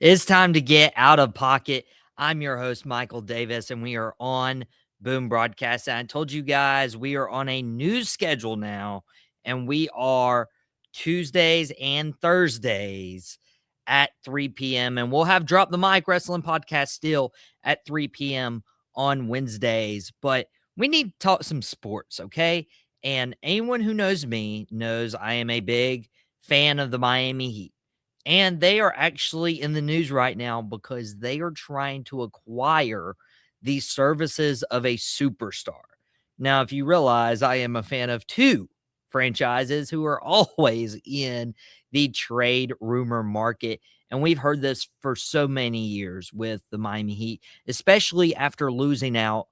It's time to get out of pocket. I'm your host, Michael Davis, and we are on Boom Broadcast. And I told you guys we are on a new schedule now, and we are Tuesdays and Thursdays at 3 p.m. And we'll have Drop the Mic Wrestling Podcast still at 3 p.m. on Wednesdays. But we need to talk some sports, okay? And anyone who knows me knows I am a big fan of the Miami Heat. And they are actually in the news right now because they are trying to acquire the services of a superstar. Now, if you realize, I am a fan of two franchises who are always in the trade rumor market. And we've heard this for so many years with the Miami Heat, especially after losing out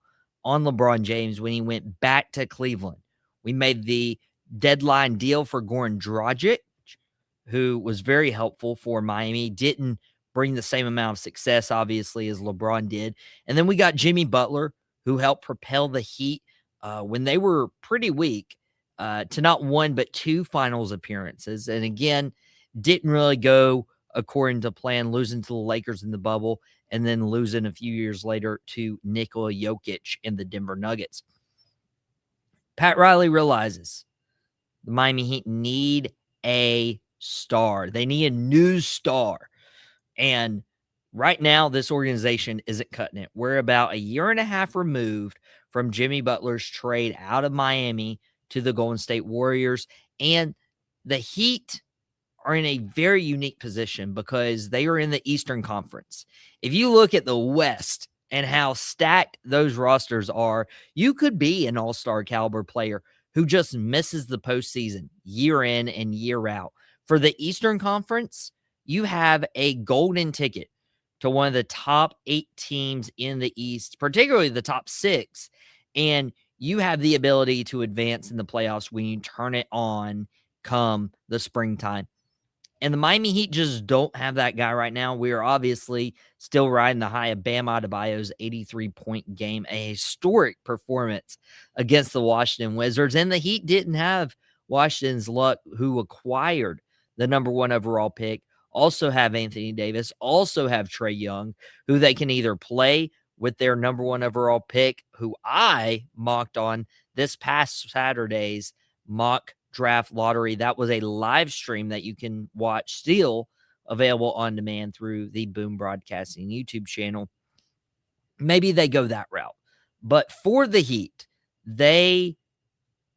on LeBron James when he went back to Cleveland. We made the deadline deal for Goran Dragic, who was very helpful for Miami, didn't bring the same amount of success, obviously, as LeBron did. And then we got Jimmy Butler, who helped propel the Heat when they were pretty weak to not one, but two finals appearances. And again, didn't really go according to plan, losing to the Lakers in the bubble, and then losing a few years later to Nikola Jokic in the Denver Nuggets. Pat Riley realizes the Miami Heat need a star. They need a new star. And right now, this organization isn't cutting it. We're about a year and a half removed from Jimmy Butler's trade out of Miami to the Golden State Warriors. And the Heat are in a very unique position because they are in the Eastern Conference. If you look at the West and how stacked those rosters are, you could be an all-star caliber player who just misses the postseason year in and year out. For the Eastern Conference, you have a golden ticket to one of the top 8 teams in the East, particularly the top 6, and you have the ability to advance in the playoffs when you turn it on come the springtime. And the Miami Heat just don't have that guy right now. We are obviously still riding the high of Bam Adebayo's 83-point game, a historic performance against the Washington Wizards. And the Heat didn't have Washington's luck, who acquired the number 1 overall pick, also have Anthony Davis, also have Trae Young, who they can either play with their number 1 overall pick, who I mocked on this past Saturday's mock draft lottery. That was a live stream that you can watch, still available on demand through the Boom Broadcasting YouTube channel. Maybe they go that route. But for the Heat, they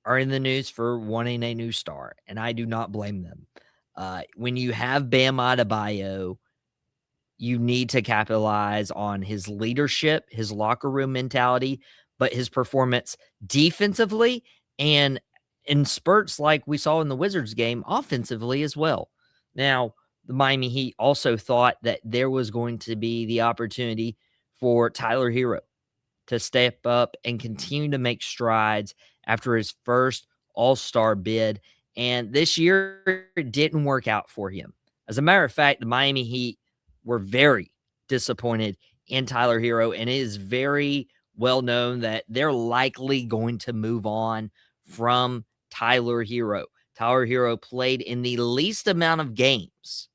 are in the news for wanting a new star, and I do not blame them. When you have Bam Adebayo, you need to capitalize on his leadership, his locker room mentality, but his performance defensively and in spurts like we saw in the Wizards game offensively as well. Now, the Miami Heat also thought that there was going to be the opportunity for Tyler Herro to step up and continue to make strides after his first All-Star bid. And this year, it didn't work out for him. As a matter of fact, the Miami Heat were very disappointed in Tyler Herro, and it is very well known that they're likely going to move on from Tyler Herro. Tyler Herro played in the least amount of games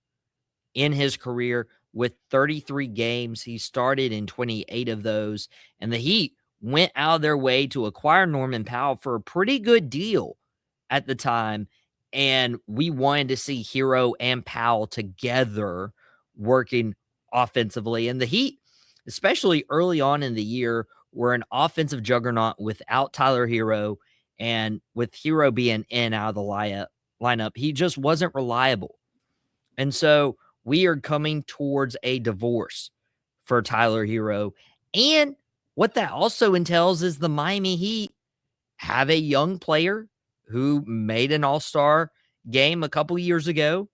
in his career with 33 games. He started in 28 of those, and the Heat went out of their way to acquire Norman Powell for a pretty good deal at the time, and we wanted to see Herro and Powell together working offensively. And the Heat, especially early on in the year, were an offensive juggernaut without Tyler Herro. And with Herro being in out of the lineup, he just wasn't reliable. And so we are coming towards a divorce for Tyler Herro. And what that also entails is the Miami Heat have a young player who made an all-star game a couple years ago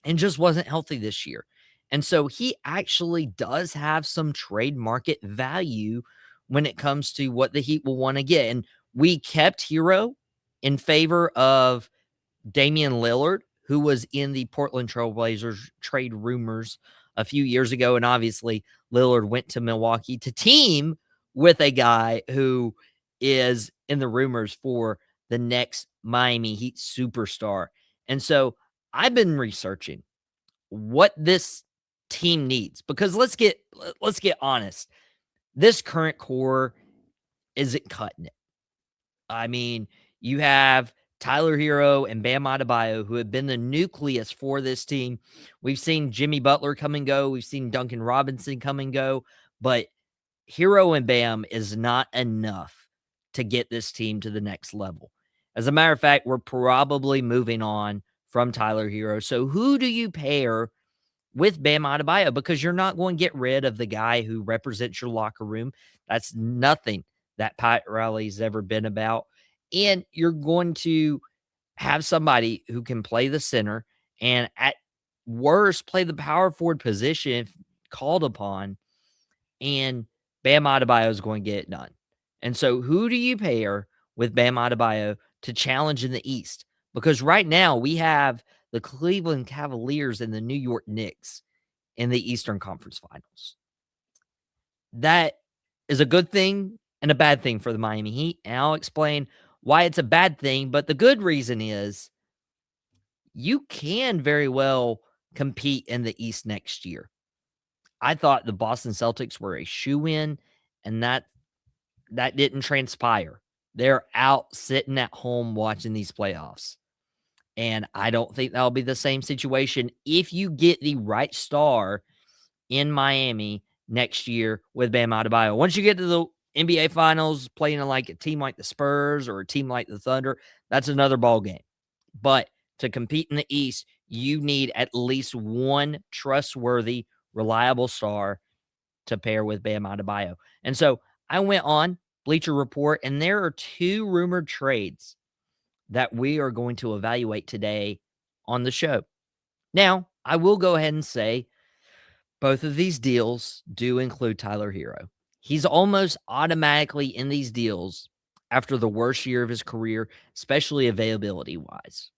and just wasn't healthy this year. And so he actually does have some trade market value when it comes to what the Heat will want to get. And we kept Herro in favor of Damian Lillard, who was in the Portland Trailblazers trade rumors a few years ago. And obviously, Lillard went to Milwaukee to team with a guy who is in the rumors for the next Miami Heat superstar. And so I've been researching what this team needs. Because let's get honest. This current core isn't cutting it. I mean, you have Tyler Herro and Bam Adebayo, who have been the nucleus for this team. We've seen Jimmy Butler come and go. We've seen Duncan Robinson come and go. But Herro and Bam is not enough to get this team to the next level. As a matter of fact, we're probably moving on from Tyler Herro. So who do you pair with Bam Adebayo? Because you're not going to get rid of the guy who represents your locker room. That's nothing that Pat Riley's ever been about. And you're going to have somebody who can play the center and at worst play the power forward position if called upon. And Bam Adebayo is going to get it done. And so who do you pair with Bam Adebayo to challenge in the East? Because right now we have the Cleveland Cavaliers and the New York Knicks in the Eastern Conference Finals. That is a good thing and a bad thing for the Miami Heat. And I'll explain why it's a bad thing. But the good reason is you can very well compete in the East next year. I thought the Boston Celtics were a shoo-in, and that didn't transpire. They're out sitting at home watching these playoffs. And I don't think that'll be the same situation if you get the right star in Miami next year with Bam Adebayo. Once you get to the NBA Finals, playing like a team like the Spurs or a team like the Thunder, that's another ball game. But to compete in the East, you need at least one trustworthy, reliable star to pair with Bam Adebayo. And so I went on Bleacher Report, and there are two rumored trades that we are going to evaluate today on the show. Now, I will go ahead and say both of these deals do include Tyler Herro. He's almost automatically in these deals after the worst year of his career, especially availability-wise.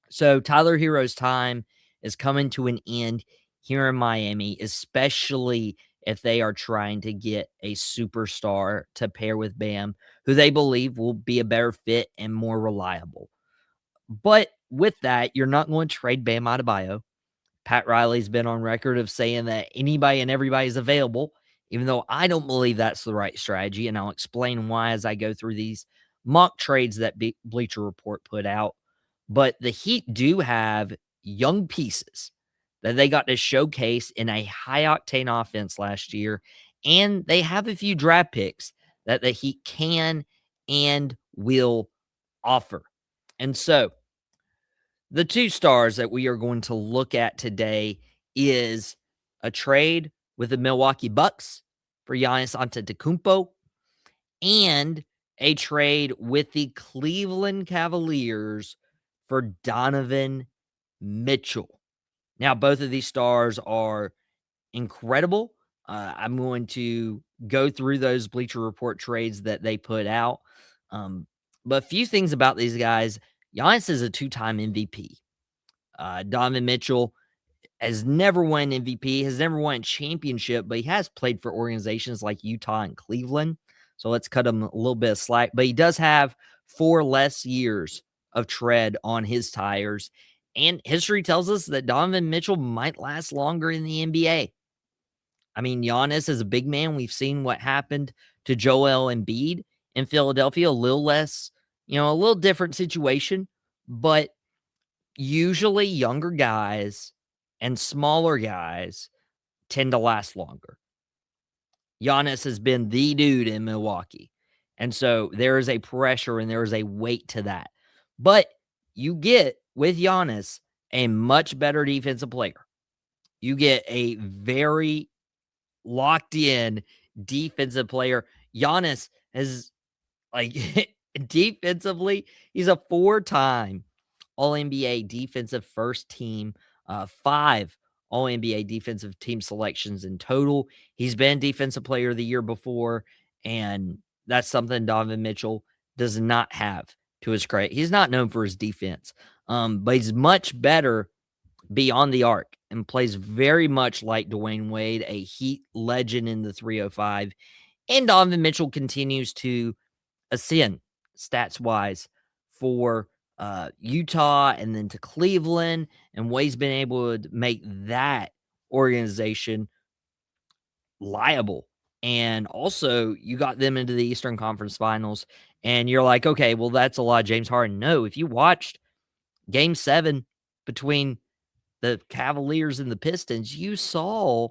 So Tyler Herro's time is coming to an end here in Miami, especially if they are trying to get a superstar to pair with Bam, who they believe will be a better fit and more reliable. But with that, you're not going to trade Bam Adebayo. Pat Riley's been on record of saying that anybody and everybody is available, even though I don't believe that's the right strategy. And I'll explain why as I go through these mock trades that Bleacher Report put out. But the Heat do have young pieces that they got to showcase in a high octane offense last year. And they have a few draft picks that the Heat can and will offer. And so the two stars that we are going to look at today is a trade with the Milwaukee Bucks for Giannis Antetokounmpo and a trade with the Cleveland Cavaliers for Donovan Mitchell. Now, both of these stars are incredible. I'm going to go through those Bleacher Report trades that they put out. But a few things about these guys. Giannis is a two-time MVP. Donovan Mitchell has never won MVP, has never won a championship, but he has played for organizations like Utah and Cleveland. So let's cut him a little bit of slack. But he does have 4 less years of tread on his tires. And history tells us that Donovan Mitchell might last longer in the NBA. I mean, Giannis is a big man. We've seen what happened to Joel Embiid in Philadelphia. A little less, a little different situation. But usually younger guys and smaller guys tend to last longer. Giannis has been the dude in Milwaukee. And so there is a pressure and there is a weight to that. But you get with Giannis a much better defensive player. You get a very locked in defensive player. Giannis has defensively, he's a 4-time All-NBA defensive first team, 5 All-NBA defensive team selections in total. He's been defensive player of the year before, and that's something Donovan Mitchell does not have to his credit. He's not known for his defense, but he's much better beyond the arc and plays very much like Dwayne Wade, a Heat legend in the 305. And Donovan Mitchell continues to ascend stats-wise for Utah and then to Cleveland, and what he's been able to make that organization liable. And also, you got them into the Eastern Conference Finals, and you're like, okay, well, that's a lot of James Harden. No, if you watched Game 7 between the Cavaliers and the Pistons, you saw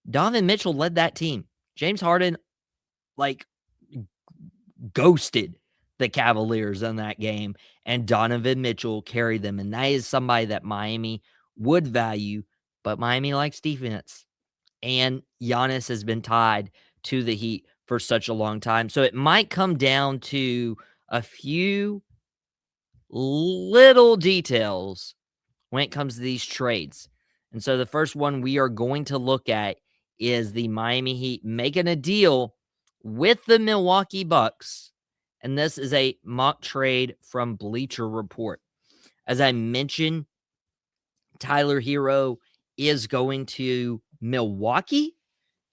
Donovan Mitchell led that team. James Harden, like, ghosted the Cavaliers in that game, and Donovan Mitchell carried them. And that is somebody that Miami would value, but Miami likes defense. And Giannis has been tied to the Heat for such a long time. So it might come down to a few little details when it comes to these trades. And so the first one we are going to look at is the Miami Heat making a deal with the Milwaukee Bucks. And this is a mock trade from Bleacher Report. As I mentioned, Tyler Herro is going to Milwaukee.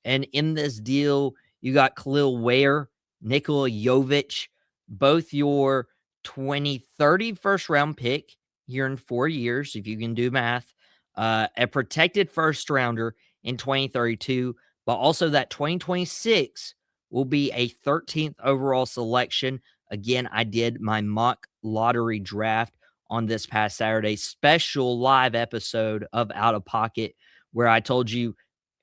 And in this deal, you got Khalil Ware, Nikola Jovic, both your 2030 first round pick here in 4 years, if you can do math, a protected first rounder in 2032, but also that 2026 will be a 13th overall selection. Again, I did my mock lottery draft on this past Saturday, special live episode of Outta Pocket, where I told you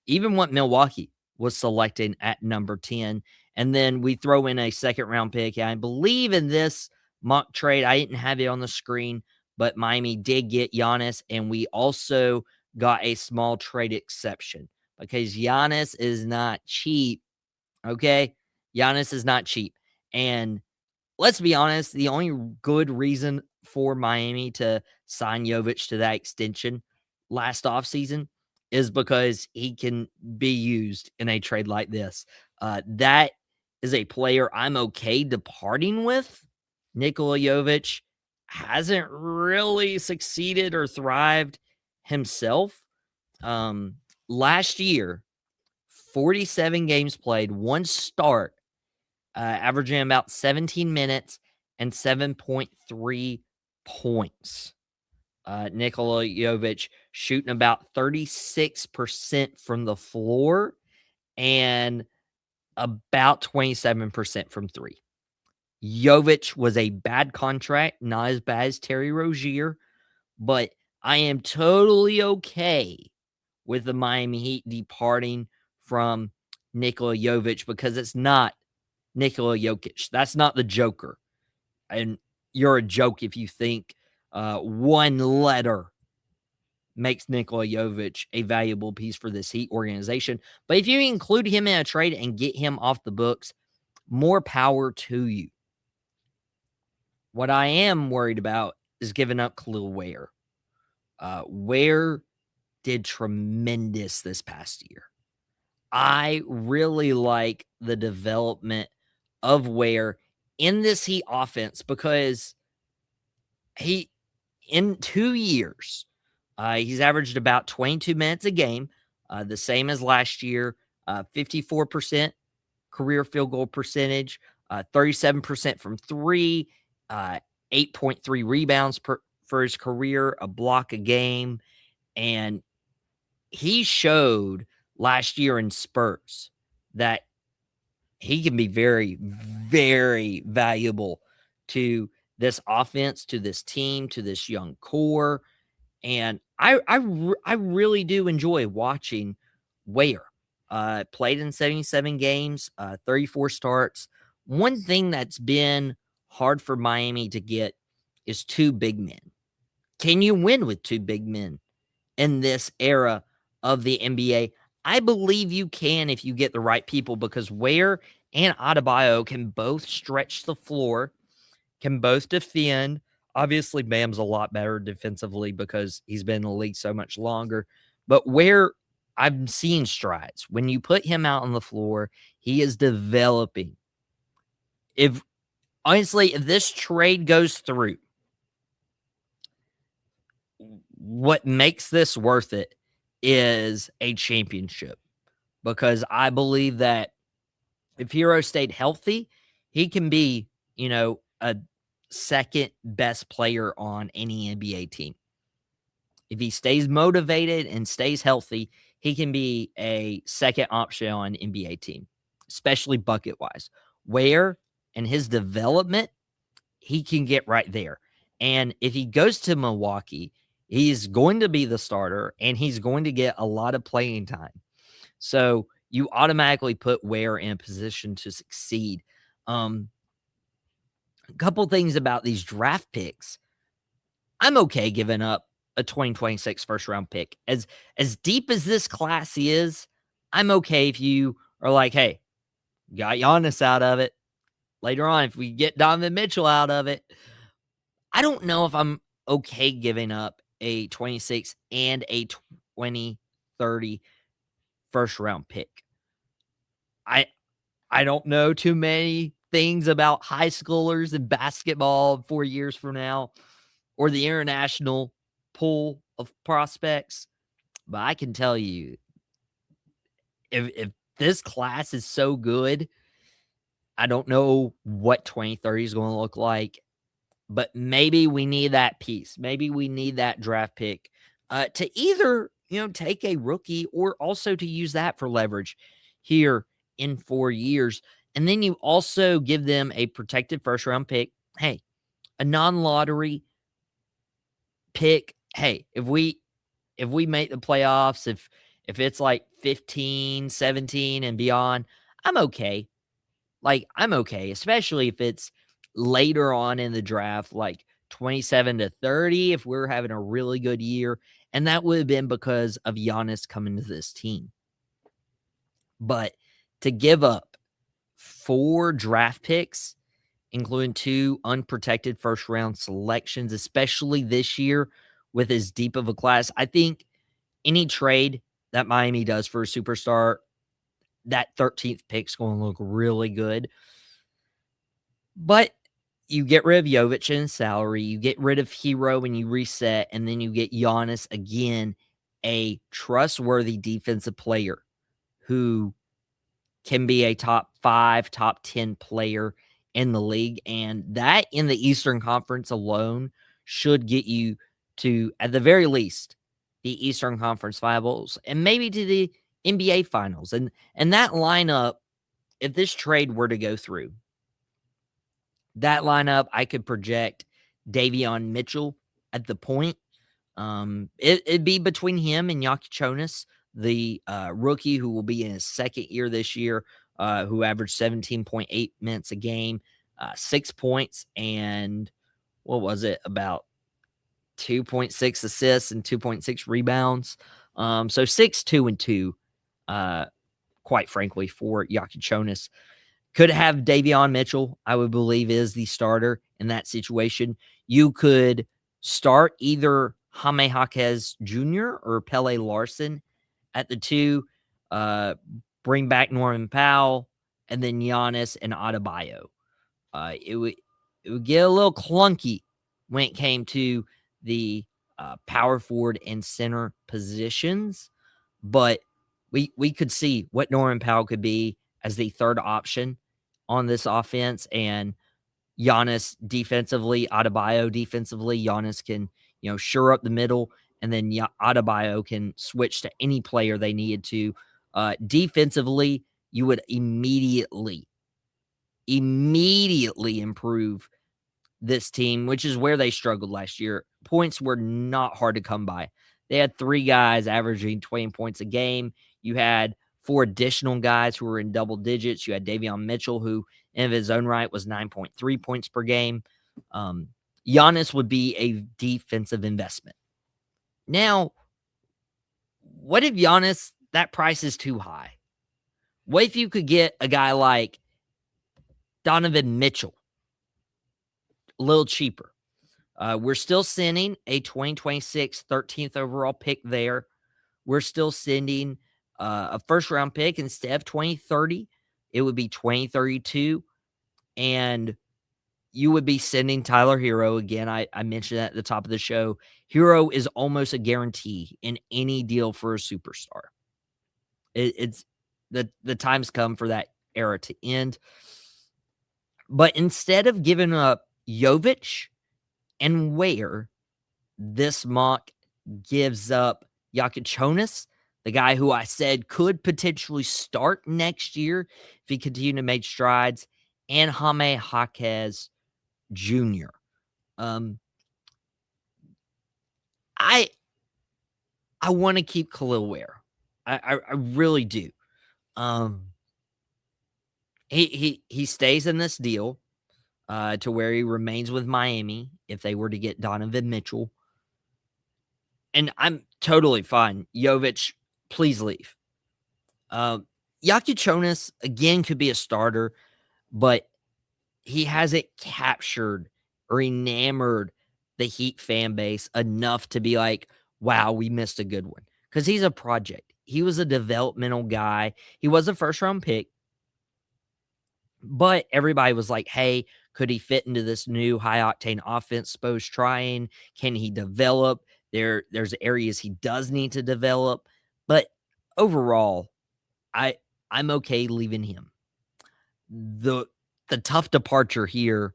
even what Milwaukee was selecting at number 10. And then we throw in a second round pick. I believe in this mock trade, I didn't have it on the screen, but Miami did get Giannis. And we also got a small trade exception because Giannis is not cheap. Okay. Giannis is not cheap. And let's be honest, the only good reason for Miami to sign Jovic to that extension last offseason is because he can be used in a trade like this. That is a player I'm okay departing with. Nikola Jovic hasn't really succeeded or thrived himself. Last year, 47 games played, one start, averaging about 17 minutes and 7.3 points. Nikola Jovic shooting about 36% from the floor and about 27% from three. Jovic was a bad contract, not as bad as Terry Rozier, but I am totally okay with the Miami Heat departing from Nikola Jovic because it's not Nikola Jokic. That's not the Joker. And you're a joke if you think one letter makes Nikola Jovic a valuable piece for this Heat organization. But if you include him in a trade and get him off the books, more power to you. What I am worried about is giving up Khalil Ware. Ware did tremendous this past year. I really like the development of Ware in this Heat offense because he, in 2 years, he's averaged about 22 minutes a game, the same as last year, 54% career field goal percentage, 37% from three, 8.3 rebounds for his career, a block a game. And he showed last year in spurts that he can be very, very valuable to this offense, to this team, to this young core. And I really do enjoy watching Ware. Played in 77 games, 34 starts. One thing that's been hard for Miami to get is two big men. Can you win with two big men in this era of the NBA? I believe you can if you get the right people because Ware and Adebayo can both stretch the floor, can both defend. Obviously, Bam's a lot better defensively because he's been in the league so much longer. But Ware, I'm seeing strides. When you put him out on the floor, he is developing. If honestly, if this trade goes through, what makes this worth it is a championship. Because I believe that if Hero stayed healthy, he can be, a second best player on any NBA team. If he stays motivated and stays healthy, he can be a second option on an NBA team, especially bucket-wise. Where in his development, he can get right there. And if he goes to Milwaukee, he's going to be the starter, and he's going to get a lot of playing time. So you automatically put Ware in a position to succeed. A couple things about these draft picks. I'm okay giving up a 2026 first round pick. As deep as this class is, I'm okay if you are like, hey, got Giannis out of it. Later on, if we get Donovan Mitchell out of it, I don't know if I'm okay giving up a 26 and a 2030 first round pick. I don't know too many things about high schoolers and basketball 4 years from now or the international pool of prospects, but I can tell you if this class is so good, I don't know what 2030 is going to look like, but maybe we need that piece. Maybe we need that draft pick to either, take a rookie or also to use that for leverage here in 4 years. And then you also give them a protected first round pick. Hey, a non-lottery pick. Hey, if we make the playoffs, if it's like 15, 17 and beyond, I'm okay. I'm okay, especially if it's later on in the draft, like 27 to 30, if we're having a really good year. And that would have been because of Giannis coming to this team. But to give up 4 draft picks, including 2 unprotected first round selections, especially this year with as deep of a class, I think any trade that Miami does for a superstar, that 13th pick's going to look really good. But you get rid of Jovic in salary, you get rid of Herro and you reset, and then you get Giannis again, a trustworthy defensive player who can be a top 5, top 10 player in the league. And that in the Eastern Conference alone should get you to, at the very least, the Eastern Conference Finals and maybe to the NBA Finals. And that lineup, if this trade were to go through, that lineup, I could project Davion Mitchell at the point. It'd be between him and Jonas, the rookie who will be in his second year this year, who averaged 17.8 minutes a game, 6 points, and what was it, about 2.6 assists and 2.6 rebounds. So 6, 2, and 2, quite frankly, for Jonas. Could have Davion Mitchell, I would believe, is the starter in that situation. You could start either Jaime Jaquez Jr. or Pele Larson at the 2, bring back Norman Powell, and then Giannis and Adebayo. It would get a little clunky when it came to the power forward and center positions, but we could see what Norman Powell could be as the third option on this offense, and Giannis defensively, Adebayo defensively. Giannis can, shore up the middle, and then Adebayo can switch to any player they needed to. Defensively, you would immediately improve this team, which is where they struggled last year. Points were not hard to come by. They had 3 guys averaging 20 points a game. You had 4 additional guys who were in double digits. You had Davion Mitchell, who in his own right was 9.3 points per game. Giannis would be a defensive investment. Now, what if Giannis, that price is too high? What if you could get a guy like Donovan Mitchell a little cheaper? We're still sending a 2026 13th overall pick there. We're still sending a first-round pick instead of 2030. It would be 2032, and you would be sending Tyler Herro again. I mentioned that at the top of the show. Herro is almost a guarantee in any deal for a superstar. It's the time's come for that era to end. But instead of giving up Jovic and Ware, this mock gives up Jonas, the guy who I said could potentially start next year if he continued to make strides, and Jaime Jaquez Jr. I want to keep Khalil Ware. I really do. He stays in this deal to where he remains with Miami if they were to get Donovan Mitchell. And I'm totally fine. Jovic, please leave. Jonas, again, could be a starter, but he hasn't captured or enamored the Heat fan base enough to be like, wow, we missed a good one. Because he's a project. He was a developmental guy. He was a first-round pick. But everybody was like, hey, could he fit into this new high-octane offense Spo's trying? Can he develop? There's areas he does need to develop. But overall, I'm okay leaving him. The tough departure here,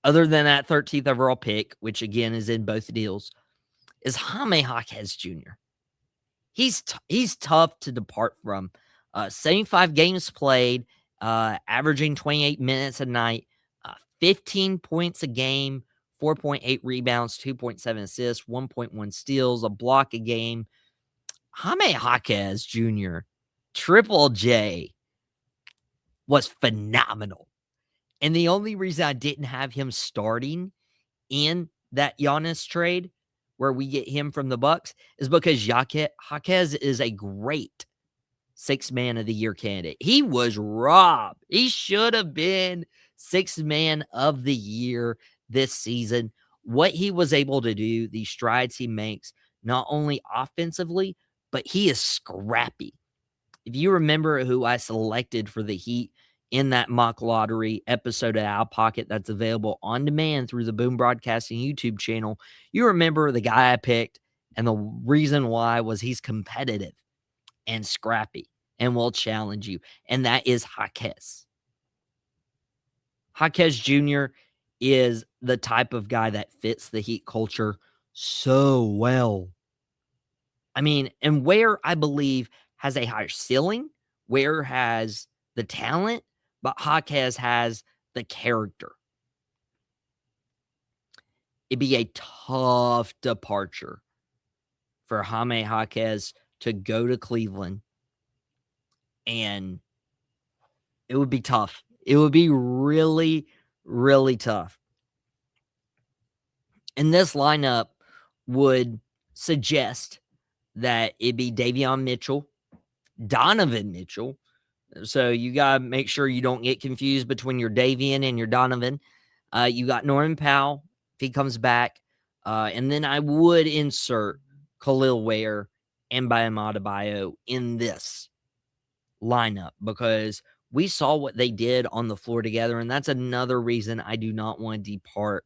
other than that 13th overall pick, which again is in both deals, is Jaime Jaquez Jr. He's tough to depart from. 75 games played, averaging 28 minutes a night, 15 points a game, 4.8 rebounds, 2.7 assists, 1.1 steals, a block a game. Jaime Jaquez Jr., Triple J, was phenomenal. And the only reason I didn't have him starting in that Giannis trade where we get him from the Bucks is because Jaquez is a great sixth man of the year candidate. He was robbed. He should have been sixth man of the year this season. What he was able to do, the strides he makes, not only offensively, but he is scrappy. If you remember who I selected for the Heat in that mock lottery episode of Outta Pocket that's available on demand through the Boom Broadcasting YouTube channel, you remember the guy I picked, and the reason why was he's competitive and scrappy and will challenge you, and that is Jaquez. Jaquez Jr. is the type of guy that fits the Heat culture so well. I mean, and Ware, I believe, has a higher ceiling. Ware has the talent, but Jaquez has the character. It'd be a tough departure for Jaime Jaquez to go to Cleveland, and it would be tough. It would be really, really tough. And this lineup would suggest that it'd be Davion Mitchell, Donovan Mitchell. So you got to make sure you don't get confused between your Davion and your Donovan. You got Norman Powell if he comes back. And then I would insert Khalil Ware and Bam Adebayo in this lineup because we saw what they did on the floor together. And that's another reason I do not want to depart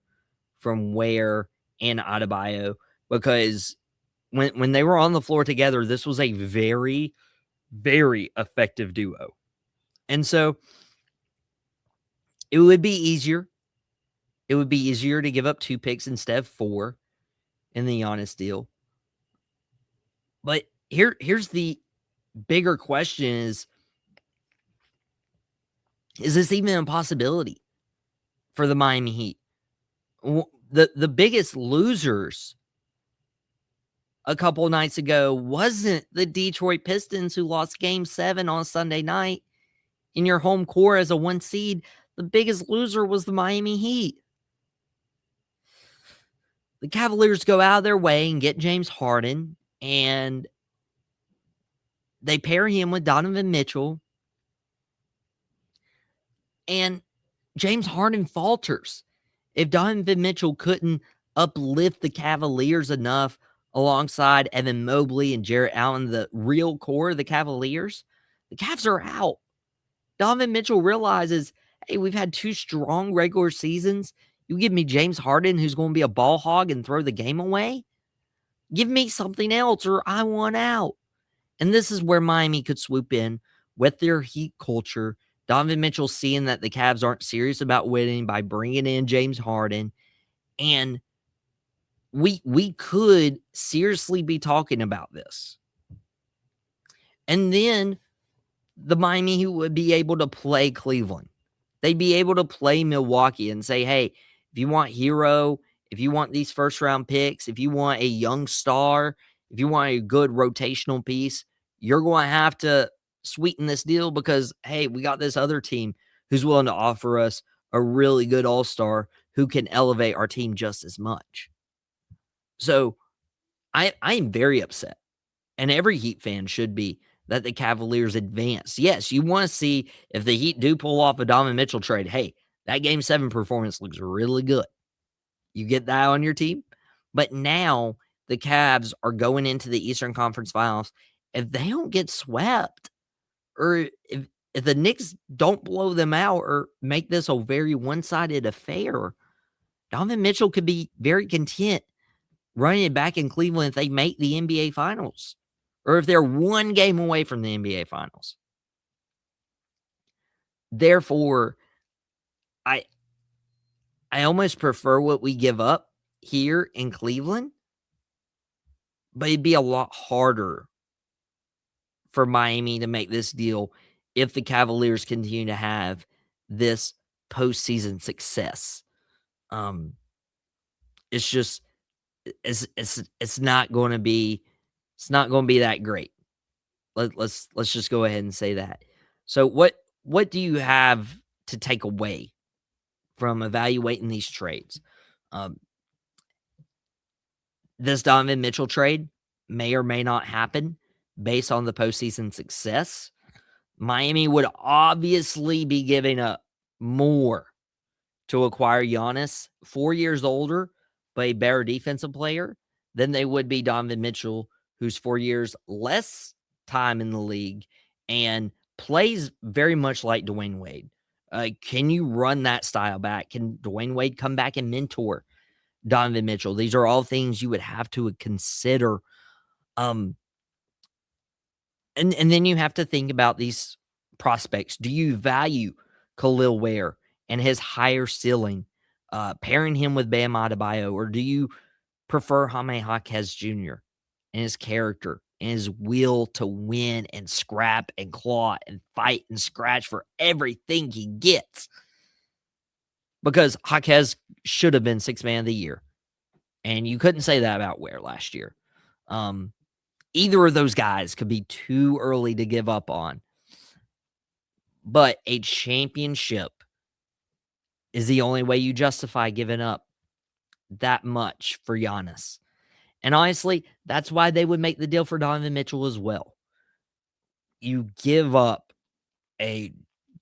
from Ware and Adebayo, because when they were on the floor together, this was a very, very effective duo. And so it would be easier. It would be easier to give up 2 picks instead of 4 in the Giannis deal. But here's the bigger question is this even a possibility for the Miami Heat? The biggest losers a couple nights ago wasn't the Detroit Pistons, who lost Game 7 on Sunday night in your home court as a 1 seed. The biggest loser was the Miami Heat. The Cavaliers go out of their way and get James Harden, and they pair him with Donovan Mitchell, and James Harden falters. If Donovan Mitchell couldn't uplift the Cavaliers enough alongside Evan Mobley and Jarrett Allen, the real core of the Cavaliers, the Cavs are out. Donovan Mitchell realizes, hey, we've had 2 strong regular seasons. You give me James Harden, who's going to be a ball hog and throw the game away? Give me something else or I want out. And this is where Miami could swoop in with their Heat culture. Donovan Mitchell seeing that the Cavs aren't serious about winning by bringing in James Harden. And we could seriously be talking about this. And then the Miami Heat would be able to play Cleveland. They'd be able to play Milwaukee and say, hey, if you want Herro, if you want these first round picks, if you want a young star, if you want a good rotational piece, you're going to have to sweeten this deal because, hey, we got this other team who's willing to offer us a really good all-star who can elevate our team just as much. So I'm very upset, and every Heat fan should be, that the Cavaliers advance. Yes, you want to see if the Heat do pull off a Donovan Mitchell trade. Hey, that Game 7 performance looks really good. You get that on your team. But now the Cavs are going into the Eastern Conference Finals. If they don't get swept, or if the Knicks don't blow them out or make this a very one-sided affair, Donovan Mitchell could be very content running it back in Cleveland if they make the NBA Finals, or if they're one game away from the NBA Finals. Therefore, I almost prefer what we give up here in Cleveland, but it'd be a lot harder for Miami to make this deal if the Cavaliers continue to have this postseason success. It's just it's not going to be that great. Let's just go ahead and say that. So what do you have to take away from evaluating these trades? This Donovan Mitchell trade may or may not happen based on the postseason success. Miami would obviously be giving up more to acquire Giannis, 4 years older, but a better defensive player, than they would be Donovan Mitchell, who's 4 years less time in the league and plays very much like Dwayne Wade. Can you run that style back? Can Dwayne Wade come back and mentor Donovan Mitchell? These are all things you would have to consider. And then you have to think about these prospects. Do you value Khalil Ware and his higher ceiling, pairing him with Bam Adebayo, or do you prefer Jaime Jaquez Jr. and his character and his will to win and scrap and claw and fight and scratch for everything he gets? Because Jaquez should have been Sixth Man of the Year, and you couldn't say that about Ware last year. Either of those guys could be too early to give up on. But a championship is the only way you justify giving up that much for Giannis. And honestly, that's why they would make the deal for Donovan Mitchell as well. You give up a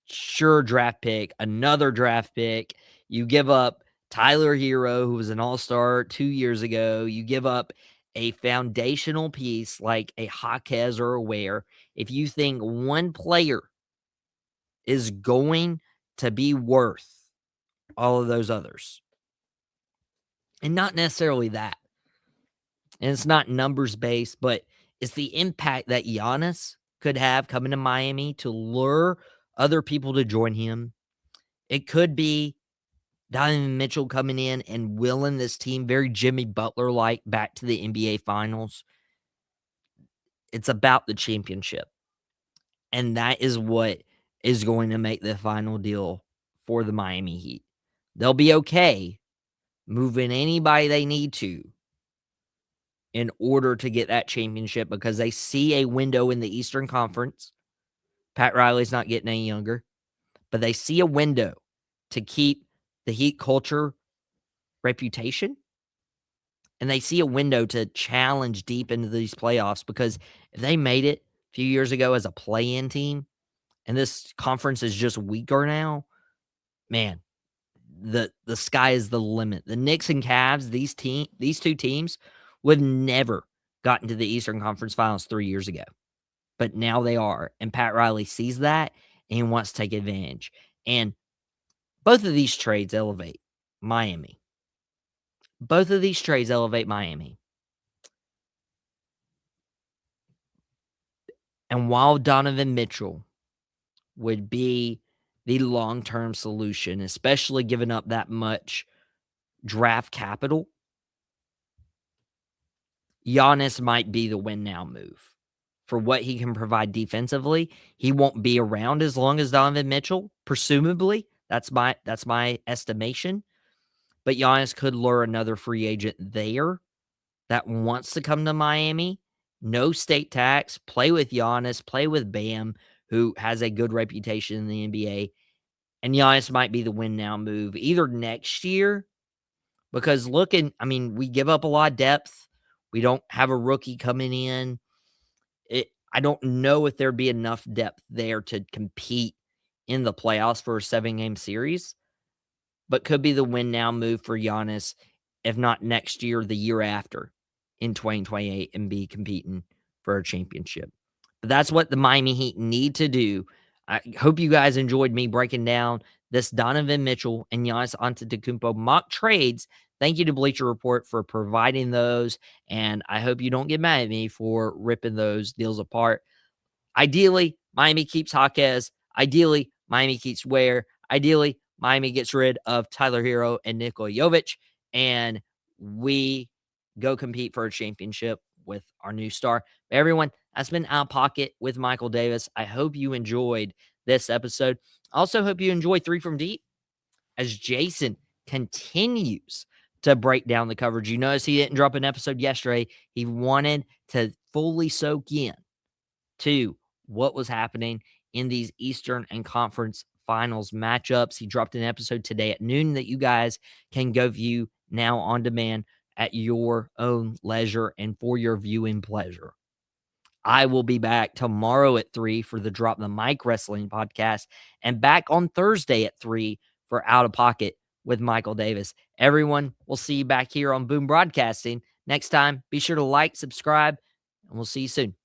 sure draft pick, another draft pick. You give up Tyler Herro, who was an all-star 2 years ago. You give up a foundational piece like a Jaquez or a Ware. If you think one player is going to be worth all of those others, and not necessarily that, and it's not numbers based, but it's the impact that Giannis could have coming to Miami to lure other people to join him. It could be Donovan Mitchell coming in and willing this team very Jimmy Butler-like back to the NBA Finals. It's about the championship. And that is what is going to make the final deal for the Miami Heat. They'll be okay moving anybody they need to in order to get that championship because they see a window in the Eastern Conference. Pat Riley's not getting any younger, but they see a window to keep the Heat culture reputation, and they see a window to challenge deep into these playoffs because if they made it a few years ago as a play-in team and this conference is just weaker now, man, the sky is the limit. The Knicks and Cavs, these two teams would never gotten to the Eastern Conference Finals 3 years ago. But now they are, and Pat Riley sees that and he wants to take advantage. And both of these trades elevate Miami. Both of these trades elevate Miami. And while Donovan Mitchell would be the long-term solution, especially giving up that much draft capital, Giannis might be the win now move for what he can provide defensively. He won't be around as long as Donovan Mitchell, presumably. That's my estimation. But Giannis could lure another free agent there that wants to come to Miami. No state tax, play with Giannis, play with Bam, who has a good reputation in the NBA. And Giannis might be the win now move either next year, because we give up a lot of depth. We don't have a rookie coming in. I don't know if there'd be enough depth there to compete in the playoffs for a 7-game series, but could be the win now move for Giannis, if not next year, the year after in 2028, and be competing for a championship. But that's what the Miami Heat need to do. I hope you guys enjoyed me breaking down this Donovan Mitchell and Giannis Antetokounmpo mock trades. Thank you to Bleacher Report for providing those, and I hope you don't get mad at me for ripping those deals apart. Ideally, Miami keeps Jaquez. Ideally, Miami keeps Ware. Ideally, Miami gets rid of Tyler Herro and Nikola Jovic, and we go compete for a championship with our new star. Everyone, that's been Out of Pocket with Michael Davis. I hope you enjoyed this episode. I also hope you enjoy 3 from Deep as Jason continues to break down the coverage. You notice he didn't drop an episode yesterday. He wanted to fully soak in to what was happening in these Eastern and Conference Finals matchups. He dropped an episode today at noon that you guys can go view now on demand at your own leisure and for your viewing pleasure. I will be back tomorrow at 3 for the Drop the Mic Wrestling podcast, and back on Thursday at 3 for Out of Pocket with Michael Davis. Everyone, we'll see you back here on Boom Broadcasting next time. Be sure to like, subscribe, and we'll see you soon.